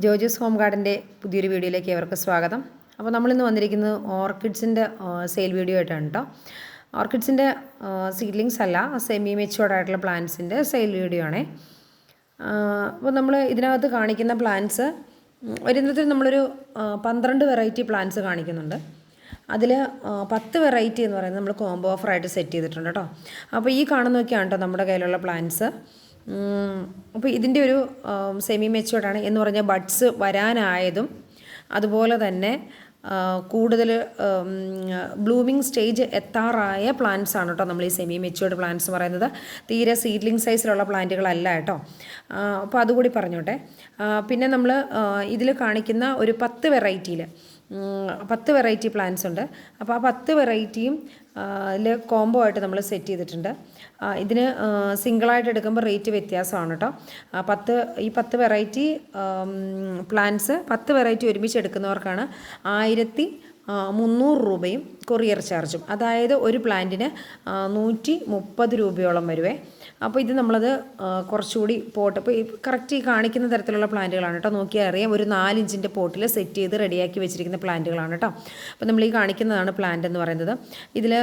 ജോജൂസ് home ഗാർഡൻ്റെ പുതിയൊരു വീഡിയോയിലേക്ക് ഏവർക്കും സ്വാഗതം. അപ്പോൾ നമ്മളിന്ന് വന്നിരിക്കുന്നത് ഓർക്കിഡ്സിൻ്റെ സെയിൽ വീഡിയോ ആയിട്ടാണ് കേട്ടോ. ഓർക്കിഡ്സിൻ്റെ സീഡ്ലിങ്സ് അല്ല, സെമി മെച്യൂർഡ് ആയിട്ടുള്ള പ്ലാന്റ്സിൻ്റെ സെയിൽ വീഡിയോ ആണേ. അപ്പോൾ നമ്മൾ ഇതിനകത്ത് കാണിക്കുന്ന പ്ലാന്റ്സ് ഒരിന്നത്തിൽ നമ്മളൊരു 12 വെറൈറ്റി പ്ലാന്റ്സ് കാണിക്കുന്നുണ്ട്. അതിൽ 10 വെറൈറ്റി എന്ന് പറയുന്നത് നമ്മൾ കോംബോ ഓഫറായിട്ട് സെറ്റ് ചെയ്തിട്ടുണ്ട് കേട്ടോ. അപ്പോൾ ഈ കാണുന്നതൊക്കെയാണ് കേട്ടോ നമ്മുടെ കയ്യിലുള്ള പ്ലാന്റ്സ്. അപ്പോൾ ഇതിൻ്റെ ഒരു സെമി മെച്യൂർഡാണ് എന്ന് പറഞ്ഞാൽ ബഡ്സ് വരാനായതും അതുപോലെ തന്നെ കൂടുതൽ ബ്ലൂമിങ് സ്റ്റേജ് എത്താറായ പ്ലാന്റ്സ് ആണ് കേട്ടോ നമ്മൾ ഈ സെമി മെച്യൂർഡ് പ്ലാന്റ്സ് പറയുന്നത്. തീരെ സീഡ്ലിംഗ് സൈസിലുള്ള പ്ലാന്റുകളല്ല കേട്ടോ. അപ്പോൾ അതുകൂടി പറഞ്ഞോട്ടെ. പിന്നെ നമ്മൾ ഇതിൽ കാണിക്കുന്ന ഒരു 10 വെറൈറ്റിയിൽ 10 വെറൈറ്റി പ്ലാന്റ്സ് ഉണ്ട്. അപ്പോൾ ആ 10 വെറൈറ്റിയും കോംബോ ആയിട്ട് നമ്മൾ സെറ്റ് ചെയ്തിട്ടുണ്ട്. ഇതിന് സിംഗിളായിട്ട് എടുക്കുമ്പോൾ റേറ്റ് വ്യത്യാസമാണ് കേട്ടോ. ഈ 10 വെറൈറ്റി പ്ലാന്റ്സ് 10 വെറൈറ്റി ഒരുമിച്ച് എടുക്കുന്നവർക്കാണ് 1300 രൂപയും കൊറിയർ ചാർജും. അതായത് ഒരു പ്ലാന്റിന് 130 രൂപയോളം വരുവേ. അപ്പോൾ ഇത് നമ്മളത് കുറച്ചുകൂടി പോട്ട്, ഇപ്പോൾ കറക്റ്റ് ഈ കാണിക്കുന്ന തരത്തിലുള്ള പ്ലാന്റുകളാണ് കേട്ടോ. നോക്കിയാൽ അറിയാം, ഒരു 4 ഇഞ്ചിൻ്റെ പോട്ടിൽ സെറ്റ് ചെയ്ത് റെഡിയാക്കി വെച്ചിരിക്കുന്ന പ്ലാന്റുകളാണ് കേട്ടോ. അപ്പോൾ നമ്മൾ ഈ കാണിക്കുന്നതാണ് പ്ലാന്റ് എന്ന് പറയുന്നത്. ഇതിൽ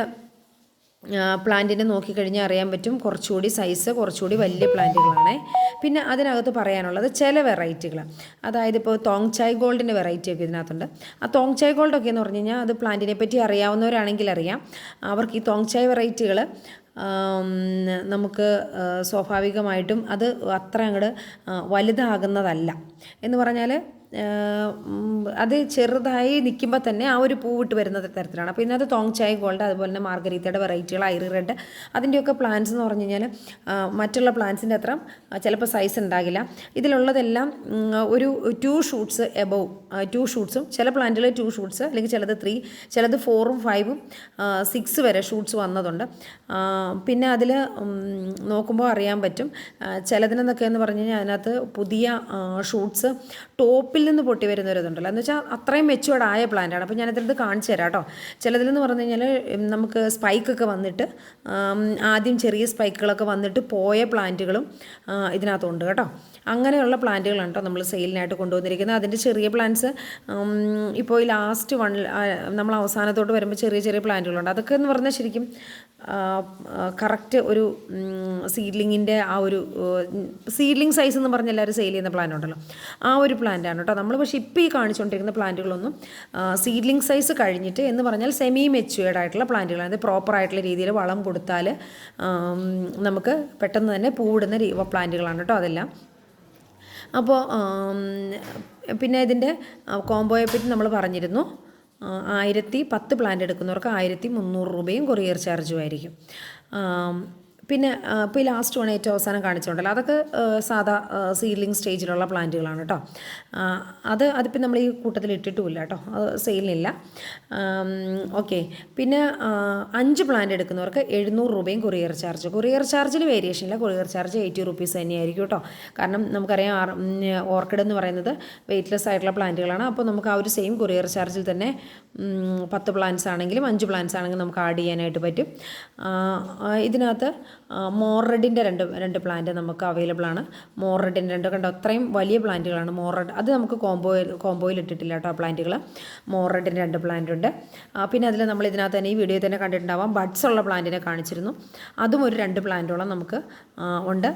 പ്ലാന്റിനെ നോക്കിക്കഴിഞ്ഞാൽ അറിയാൻ പറ്റും കുറച്ചുകൂടി സൈസ് കുറച്ചുകൂടി വലിയ പ്ലാന്റുകളാണ്. പിന്നെ അതിനകത്ത് പറയാനുള്ളത് ചില വെറൈറ്റികൾ, അതായത് ഇപ്പോൾ തോങ്ചായ് ഗോൾഡിൻ്റെ വെറൈറ്റിയൊക്കെ ഇതിനകത്തുണ്ട്. ആ തോങ്ചായ് ഗോൾഡൊക്കെ എന്ന് പറഞ്ഞു കഴിഞ്ഞാൽ അത് പ്ലാന്റിനെ പറ്റി അറിയാവുന്നവരാണെങ്കിൽ അറിയാം. അവർക്ക് ഈ തോങ്ചായ് വെറൈറ്റികൾ നമുക്ക് സ്വാഭാവികമായിട്ടും അത് അത്ര അങ്ങോട്ട് വലുതാകുന്നതല്ല. എന്ന് പറഞ്ഞാൽ അത് ചെറുതായി നിൽക്കുമ്പോൾ തന്നെ ആ ഒരു പൂവിട്ട് വരുന്ന തരത്തിലാണ്. അപ്പോൾ ഇതിനകത്ത് തോങ്ചായ് ഗോൾഡ്, അതുപോലെ തന്നെ മാർഗരീത്തയുടെ വെറൈറ്റികൾ, ഐറി റെഡ്, അതിൻ്റെയൊക്കെ പ്ലാന്റ്സ് എന്ന് പറഞ്ഞു കഴിഞ്ഞാൽ മറ്റുള്ള പ്ലാന്റ്സിൻ്റെ അത്ര ചിലപ്പോൾ സൈസ് ഉണ്ടാകില്ല. ഇതിലുള്ളതെല്ലാം ഒരു 2 ഷൂട്ട്സ് എബവ്, 2 ഷൂട്ട്സും, ചില പ്ലാന്റുകൾ 2 ഷൂട്ട്സ്, അല്ലെങ്കിൽ ചിലത് 3, ചിലത് 4ഉം 5ഉം 6 വരെ ഷൂട്ട്സ് വന്നതുണ്ട്. പിന്നെ അതിൽ നോക്കുമ്പോൾ അറിയാൻ പറ്റും ചിലതിനെന്നൊക്കെ എന്ന് പറഞ്ഞു കഴിഞ്ഞാൽ അതിനകത്ത് പുതിയ ഷൂട്ട്സ് ടോപ്പിൽ നിന്ന് പൊട്ടി വരുന്നവരിതുണ്ടല്ലോ, എന്ന് വെച്ചാൽ അത്രയും മെച്യൂർഡ് ആയ പ്ലാന്റാണ്. അപ്പോൾ ഞാനിതിനകത്ത് കാണിച്ചു തരാം കേട്ടോ. ചിലതിലെന്ന് പറഞ്ഞു കഴിഞ്ഞാൽ നമുക്ക് സ്പൈക്കൊക്കെ വന്നിട്ട് ആദ്യം ചെറിയ സ്പൈക്കുകളൊക്കെ വന്നിട്ട് പോയ പ്ലാന്റുകളും ഇതിനകത്തുണ്ട് കേട്ടോ. അങ്ങനെയുള്ള പ്ലാന്റുകളാണ് കേട്ടോ നമ്മൾ സെയിലിനായിട്ട് കൊണ്ടുവന്നിരിക്കുന്നത്. അതിൻ്റെ ചെറിയ പ്ലാന്റ്സ് ഇപ്പോൾ ഈ ലാസ്റ്റ് നമ്മൾ അവസാനത്തോട്ട് വരുമ്പോൾ ചെറിയ ചെറിയ പ്ലാന്റുകളുണ്ട്. അതൊക്കെ എന്ന് പറഞ്ഞാൽ ശരിക്കും കറക്റ്റ് ഒരു സീഡ്ലിങ്ങിൻ്റെ ആ ഒരു സീഡ്ലിംഗ് സൈസ് എന്ന് പറഞ്ഞാൽ എല്ലാവരും സെയിൽ ചെയ്യുന്ന പ്ലാന്റ് ഉണ്ടല്ലോ, ആ ഒരു പ്ലാന്റാണ് കേട്ടോ നമ്മൾ. പക്ഷേ ഇപ്പോൾ ഈ കാണിച്ചുകൊണ്ടിരിക്കുന്ന പ്ലാന്റുകളൊന്നും സീഡ്ലിംഗ് സൈസ് കഴിഞ്ഞിട്ട് എന്ന് പറഞ്ഞാൽ സെമി മെച്യൂർഡ് ആയിട്ടുള്ള പ്ലാന്റുകളാണ്. അത് പ്രോപ്പറായിട്ടുള്ള രീതിയിൽ വളം കൊടുത്താൽ നമുക്ക് പെട്ടെന്ന് തന്നെ പൂവിടുന്ന പ്ലാന്റുകളാണ് കേട്ടോ അതെല്ലാം. അപ്പോൾ പിന്നെ ഇതിൻ്റെ കോംബോയെ പറ്റി നമ്മൾ പറഞ്ഞിരുന്നു. 1010 പ്ലാന്റ് എടുക്കുന്നവർക്ക് 1300 രൂപയും കൊറിയർ ചാർജും ആയിരിക്കും. പിന്നെ ഇപ്പോൾ ഈ ലാസ്റ്റ് വൺ ഏറ്റവും അവസാനം കാണിച്ചുകൊണ്ടല്ലോ, അതൊക്കെ സാധാ സീഡ്ലിംഗ് സ്റ്റേജിലുള്ള പ്ലാന്റുകളാണ് കേട്ടോ. അതിപ്പോൾ നമ്മൾ ഈ കൂട്ടത്തിൽ ഇട്ടിട്ടുമില്ല കേട്ടോ, അത് സെയിലിനില്ല. ഓക്കെ. പിന്നെ 5 പ്ലാന്റ് എടുക്കുന്നവർക്ക് 700 രൂപയും കൊറിയർ ചാർജ്. കൊറിയർ ചാർജിൽ വേരിയേഷൻ ഇല്ല, കൊറിയർ ചാർജ് 80 റുപ്പീസ് തന്നെയായിരിക്കും കേട്ടോ. കാരണം നമുക്കറിയാം ഓർക്കിഡ് എന്ന് പറയുന്നത് വെയ്റ്റ്ലെസ് ആയിട്ടുള്ള പ്ലാന്റുകളാണ്. അപ്പോൾ നമുക്ക് ആ ഒരു സെയിം കൊറിയർ ചാർജിൽ തന്നെ 10 പ്ലാന്റ്സ് ആണെങ്കിലും 5 പ്ലാന്റ്സ് ആണെങ്കിലും നമുക്ക് ആഡ് ചെയ്യാനായിട്ട് പറ്റും. ഇതിനകത്ത് മോറഡിൻ്റെ രണ്ട് പ്ലാന്റ് നമുക്ക് അവൈലബിൾ ആണ്. മോറഡിൻ്റെ 2 കണ്ടോ, അത്രയും വലിയ പ്ലാന്റുകളാണ് മോറഡ്. അത് നമുക്ക് കോംബോയിൽ ഇട്ടിട്ടില്ല കേട്ടോ പ്ലാന്റുകൾ. മോറഡിൻ്റെ 2 പ്ലാന്റ് ഉണ്ട്. പിന്നെ അതിൽ നമ്മൾ ഇതിനകത്ത് തന്നെ ഈ വീഡിയോയിൽ തന്നെ കണ്ടിട്ടുണ്ടാവാം ബഡ്സ് ഉള്ള പ്ലാന്റിനെ കാണിച്ചിരുന്നു. അതും ഒരു 2 പ്ലാന്റോളം നമുക്ക് ഉണ്ട്.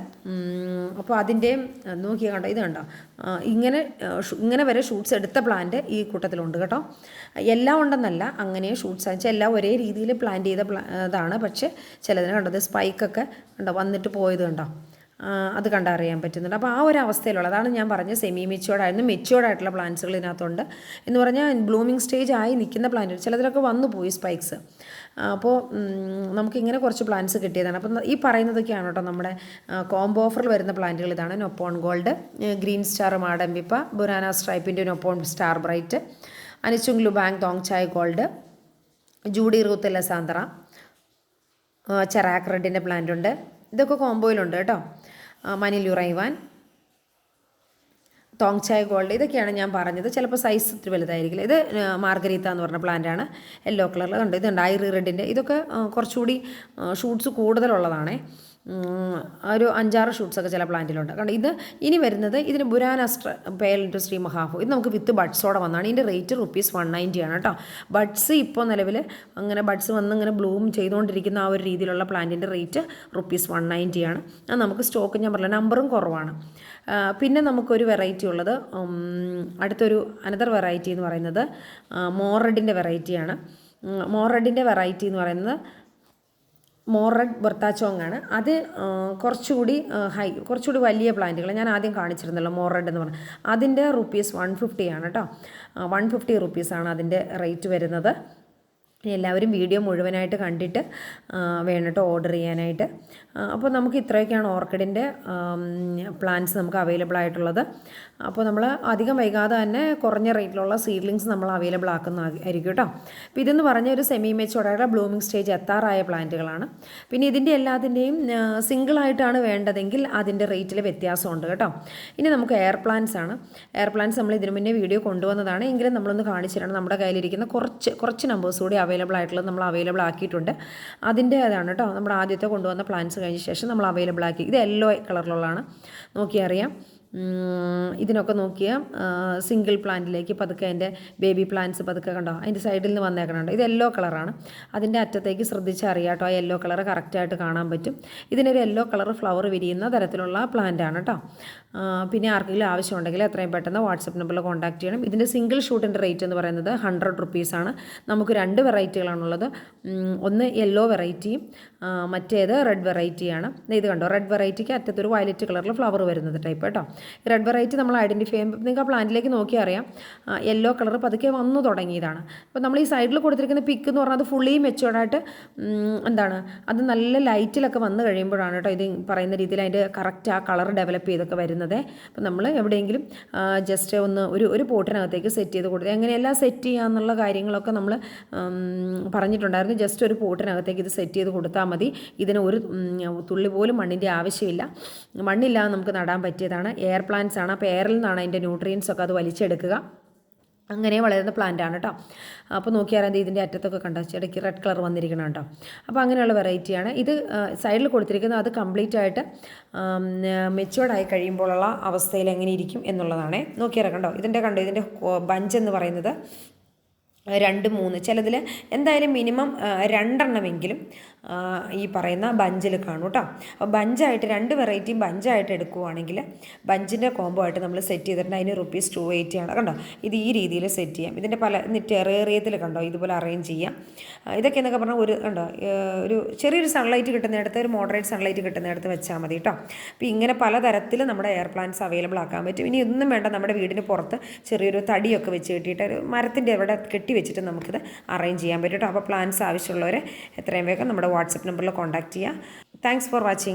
അപ്പോൾ അതിൻ്റെയും നോക്കിയാൽ കണ്ടോ, ഇത് കണ്ടോ, ഇങ്ങനെ വരെ ഷൂട്ട്സ് എടുത്ത പ്ലാന്റ് ഈ കൂട്ടത്തിലുണ്ട് കേട്ടോ. എല്ലാം ഉണ്ടെന്നല്ല, അങ്ങനെ ഷൂട്ട്സ് വെച്ചാൽ എല്ലാം ഒരേ രീതിയിൽ പ്ലാന്റ് ചെയ്ത ഇതാണ്. പക്ഷേ ചിലതിനെ കണ്ടത് സ്പൈക്കൊക്കെ കണ്ടോ വന്നിട്ട് പോയത് കണ്ടോ, അത് കണ്ടറിയാൻ പറ്റുന്നുണ്ട്. അപ്പോൾ ആ ഒരു അവസ്ഥയിലുള്ള, അതാണ് ഞാൻ പറഞ്ഞത് സെമി മെച്യൂർഡ് മെച്യൂർഡ് ആയിട്ടുള്ള പ്ലാന്റ്സുകൾ ഇതിനകത്തുണ്ട്. എന്ന് പറഞ്ഞാൽ ബ്ലൂമിങ് സ്റ്റേജ് ആയി നിൽക്കുന്ന പ്ലാന്റ്, ചിലതിലൊക്കെ വന്നു പോയി സ്പൈക്സ്. അപ്പോൾ നമുക്കിങ്ങനെ കുറച്ച് പ്ലാന്റ്സ് കിട്ടിയതാണ്. അപ്പം ഈ പറയുന്നതൊക്കെയാണ് കേട്ടോ നമ്മുടെ കോംബോ ഓഫറിൽ വരുന്ന പ്ലാന്റുകൾ. ഇതാണ് നൊപ്പോൺ ഗോൾഡ്, ഗ്രീൻ സ്റ്റാർ മാഡംബിപ്പ, ബുരാന സ്ട്രൈപ്പിൻ്റെ നൊപ്പോൺ സ്റ്റാർ ബ്രൈറ്റ്, അനിച്ചുങ് ലുബാങ് തോങ്ചായ് ഗോൾഡ്, ജൂഡി റൂത്ത് ലസാന്തറ, ചെറാക്ക് റെഡിൻ്റെ പ്ലാന്റ് ഉണ്ട്. ഇതൊക്കെ കോംബോയിലുണ്ട് കേട്ടോ. മനിലുറൈവാൻ, തോങ്ചായ് ഗോൾഡ്, ഇതൊക്കെയാണ് ഞാൻ പറഞ്ഞത്. ചിലപ്പോൾ സൈസ് ഇത്തിരി വലുതായിരിക്കില്ല. ഇത് മാർഗരീത്ത എന്ന് പറഞ്ഞ പ്ലാന്റാണ്, യെല്ലോ കളറിൽ കണ്ടു. ഇതുണ്ട് ഐറി റെഡിൻ്റെ, ഇതൊക്കെ കുറച്ചുകൂടി ഷൂട്ട്സ് കൂടുതലുള്ളതാണേ. ഒരു 5-6 ഷൂട്ട്സൊക്കെ ചില പ്ലാന്റിലുണ്ട്. കാരണം ഇത് ഇനി വരുന്നത് ഇതിന് ബുരാനസ്ട്ര പേൽ ഇൻറ്റു സ്ട്രീം ഹാഫ്, ഇത് നമുക്ക് വിത്ത് ബഡ്സോടെ വന്നാണ്. ഇതിൻ്റെ റേറ്റ് ₹190 ആണ് കേട്ടോ. ബഡ്സ് ഇപ്പോൾ നിലവിൽ അങ്ങനെ ബഡ്സ് വന്ന് ഇങ്ങനെ ബ്ലൂം ചെയ്തുകൊണ്ടിരിക്കുന്ന ആ ഒരു രീതിയിലുള്ള പ്ലാന്റിൻ്റെ റേറ്റ് ₹190 ആണ്. അത് നമുക്ക് സ്റ്റോക്ക് ഞാൻ പറഞ്ഞില്ല, നമ്പറും കുറവാണ്. പിന്നെ നമുക്കൊരു വെറൈറ്റി ഉള്ളത്, അടുത്തൊരു അനദർ വെറൈറ്റി എന്ന് പറയുന്നത് മോറഡിൻ്റെ വെറൈറ്റിയാണ്. മോറഡിൻ്റെ വെറൈറ്റി എന്ന് പറയുന്നത് മോറഡ് ബർത്താച്ചോങ് ആണ്. അത് കുറച്ചുകൂടി വലിയ പ്ലാന്റുകൾ ഞാൻ ആദ്യം കാണിച്ചിരുന്നല്ലോ, മോറഡ് എന്ന് പറഞ്ഞാൽ അതിൻ്റെ ₹150 ആണ് കേട്ടോ. ₹150 ആണ് അതിൻ്റെ റേറ്റ് വരുന്നത്. എല്ലാവരും വീഡിയോ മുഴുവനായിട്ട് കണ്ടിട്ട് വേണം കേട്ടോ ഓർഡർ ചെയ്യാനായിട്ട്. അപ്പോൾ നമുക്ക് ഇത്രയൊക്കെയാണ് ഓർക്കിഡിൻ്റെ പ്ലാന്റ്സ് നമുക്ക് അവൈലബിൾ ആയിട്ടുള്ളത്. അപ്പോൾ നമ്മൾ അധികം വൈകാതെ തന്നെ കുറഞ്ഞ റേറ്റിലുള്ള സീഡ്ലിങ്സ് നമ്മൾ അവൈലബിൾ ആയിരിക്കും കേട്ടോ. അപ്പോൾ ഇതെന്ന് പറഞ്ഞ ഒരു സെമി മെച്ചോർഡായിട്ടുള്ള ബ്ലൂമിങ് സ്റ്റേജ് എത്താറായ പ്ലാന്റുകളാണ്. പിന്നെ ഇതിൻ്റെ എല്ലാത്തിൻ്റെയും സിംഗിളായിട്ടാണ് വേണ്ടതെങ്കിൽ അതിൻ്റെ റേറ്റിൽ വ്യത്യാസമുണ്ട് കേട്ടോ. ഇനി നമുക്ക് എയർ പ്ലാന്റ്സ് ആണ്. എയർ പ്ലാന്റ്സ് നമ്മൾ ഇതിനു മുന്നേ വീഡിയോ കൊണ്ടുവന്നതാണ്, എങ്കിലും നമ്മളൊന്ന് കാണിച്ചിട്ടാണ്. നമ്മുടെ കയ്യിലിരിക്കുന്ന കുറച്ച് നമ്പേഴ്സ് കൂടി അവൈലബിൾ ആയിട്ടുള്ളത് നമ്മൾ അവൈലബിൾ ആക്കിയിട്ടുണ്ട്. അതിൻ്റെ അതാണ് കേട്ടോ, നമ്മുടെ ആദ്യത്തെ കൊണ്ടുവന്ന പ്ലാന്റ്സ് കഴിഞ്ഞ ശേഷം നമ്മൾ അവൈലബിൾ ആക്കി. ഇത് യെല്ലോ കളറിലുള്ളതാണ്, നോക്കിയറിയാം. ഇതിനൊക്കെ നോക്കിയാൽ സിംഗിൾ പ്ലാന്റിലേക്ക് പതുക്കെ അതിൻ്റെ ബേബി പ്ലാന്റ്സ് പതുക്കെ കണ്ടോ, അതിൻ്റെ സൈഡിൽ നിന്ന് വന്നേക്കണുണ്ട്. ഇത് യെല്ലോ കളറാണ്. അതിൻ്റെ അറ്റത്തേക്ക് ശ്രദ്ധിച്ചറിയാം കേട്ടോ, ആ യെല്ലോ കളർ കറക്റ്റായിട്ട് കാണാൻ പറ്റും. ഇതിനൊരു യെല്ലോ കളർ ഫ്ലവർ വിരിയുന്ന തരത്തിലുള്ള പ്ലാന്റാണ് കേട്ടോ. പിന്നെ ആർക്കെങ്കിലും ആവശ്യമുണ്ടെങ്കിൽ എത്രയും പെട്ടെന്ന് വാട്സപ്പ് നമ്പറിൽ കോൺടാക്ട് ചെയ്യണം. ഇതിൻ്റെ സിംഗിൾ ഷൂട്ടിൻ്റെ റേറ്റ് എന്ന് പറയുന്നത് ₹100 ആണ്. നമുക്ക് 2 വെറൈറ്റികളാണുള്ളത്. ഒന്ന് യെല്ലോ വെറൈറ്റിയും മറ്റേത് റെഡ് വെറൈറ്റിയാണ്. ഇത് കണ്ടോ, റെഡ് വെറൈറ്റിക്ക് അറ്റത്തൊരു വയലറ്റ് കളറിൽ ഫ്ലവർ വരുന്നത് ടൈപ്പ് കേട്ടോ. റെഡ് വെറൈറ്റി നമ്മൾ ഐഡൻറ്റിഫൈ ചെയ്യുമ്പോൾ നിങ്ങൾക്ക് ആ പ്ലാന്റിലേക്ക് നോക്കി അറിയാം, യെല്ലോ കളർ പതുക്കെ വന്നു തുടങ്ങിയതാണ്. അപ്പോൾ നമ്മൾ ഈ സൈഡിൽ കൊടുത്തിരിക്കുന്ന പിക്ക് എന്ന് പറഞ്ഞാൽ അത് ഫുള്ളി മെച്ചുവേർഡായിട്ട് എന്താണ് അത് നല്ല ലൈറ്റിലൊക്കെ വന്നു കഴിയുമ്പോഴാണ് കേട്ടോ ഇത് പറയുന്ന രീതിയിൽ അതിൻ്റെ കറക്റ്റ് ആ കളർ ഡെവലപ്പ് ചെയ്തൊക്കെ വരുന്നത്. അപ്പോൾ നമ്മൾ എവിടെയെങ്കിലും ജസ്റ്റ് ഒന്ന് ഒരു പോട്ടിനകത്തേക്ക് സെറ്റ് ചെയ്ത് കൊടുത്ത് എങ്ങനെയെല്ലാം സെറ്റ് ചെയ്യാമെന്നുള്ള കാര്യങ്ങളൊക്കെ നമ്മൾ പറഞ്ഞിട്ടുണ്ടായിരുന്നു. ജസ്റ്റ് ഒരു പോട്ടിനകത്തേക്ക് ഇത് സെറ്റ് ചെയ്ത് കൊടുത്താൽ മതി. ഇതിന് ഒരു തുള്ളി പോലും മണ്ണിൻ്റെ ആവശ്യമില്ല. മണ്ണില്ലാതെ നമുക്ക് നടാൻ പറ്റിയതാണ്. എയർ പ്ലാന്റ്സ് ആണ്. അപ്പോൾ എയറിൽ നിന്നാണ് അതിൻ്റെ ന്യൂട്രിയൻസ് ഒക്കെ അത് വലിച്ചെടുക്കുക. അങ്ങനെ വളരുന്ന പ്ലാന്റാണ് കേട്ടോ. അപ്പോൾ നോക്കിയാൽ ഇതിൻ്റെ അറ്റത്തൊക്കെ കണ്ടോ, ഇടയ്ക്ക് റെഡ് കളർ വന്നിരിക്കണം കേട്ടോ. അപ്പോൾ അങ്ങനെയുള്ള വെറൈറ്റിയാണ് ഇത്. സൈഡിൽ കൊടുത്തിരിക്കുന്നത് അത് കംപ്ലീറ്റ് ആയിട്ട് മെച്ചുവേർഡായി കഴിയുമ്പോഴുള്ള അവസ്ഥയിൽ എങ്ങനെ ഇരിക്കും എന്നുള്ളതാണ്. നോക്കിയാൽ കണ്ടോ, ഇതിൻ്റെ ബഞ്ച് എന്ന് പറയുന്നത് 2-3, ചിലതിൽ എന്തായാലും മിനിമം 2 എണ്ണമെങ്കിലും ഈ പറയുന്ന ബഞ്ചിൽ കാണും കേട്ടോ. അപ്പോൾ ബഞ്ചായിട്ട് 2 വെറൈറ്റിയും ബഞ്ചായിട്ട് എടുക്കുവാണെങ്കിൽ ബഞ്ചിൻ്റെ കോംബോ ആയിട്ട് നമ്മൾ സെറ്റ് ചെയ്തിട്ടുണ്ട്. അതിന് ₹280 ആണ് കണ്ടോ. ഇത് ഈ രീതിയിൽ സെറ്റ് ചെയ്യാം. ഇതിൻ്റെ പല ടെറേറിയത്തിൽ കണ്ടോ ഇതുപോലെ അറേഞ്ച് ചെയ്യാം. ഇതൊക്കെ എന്നൊക്കെ പറഞ്ഞാൽ ഒരു ചെറിയൊരു സൺലൈറ്റ് കിട്ടുന്നിടത്ത്, ഒരു മോഡറേറ്റ് സൺലൈറ്റ് കിട്ടുന്നിടത്ത് വെച്ചാൽ മതി കേട്ടോ. അപ്പോൾ ഇങ്ങനെ പലതരത്തിൽ നമ്മുടെ എയർ പ്ലാന്റ്സ് അവൈലബിൾ ആക്കാൻ പറ്റും. ഇനി ഒന്നും വേണ്ട, നമ്മുടെ വീടിന് പുറത്ത് ചെറിയൊരു തടിയൊക്കെ വെച്ച് കെട്ടിയിട്ട് ഒരു മരത്തിൻ്റെ അവിടെ കെട്ടി വെച്ചിട്ട് നമുക്കിത് അറേഞ്ച് ചെയ്യാൻ പറ്റും കേട്ടോ. അപ്പോൾ പ്ലാന്റ്സ് ആവശ്യമുള്ളവർ എത്രയും വേഗം നമ്മുടെ വാട്സപ്പ് നമ്പറിൽ കോൺടാക്ട് ചെയ്യുക. Thanks for watching.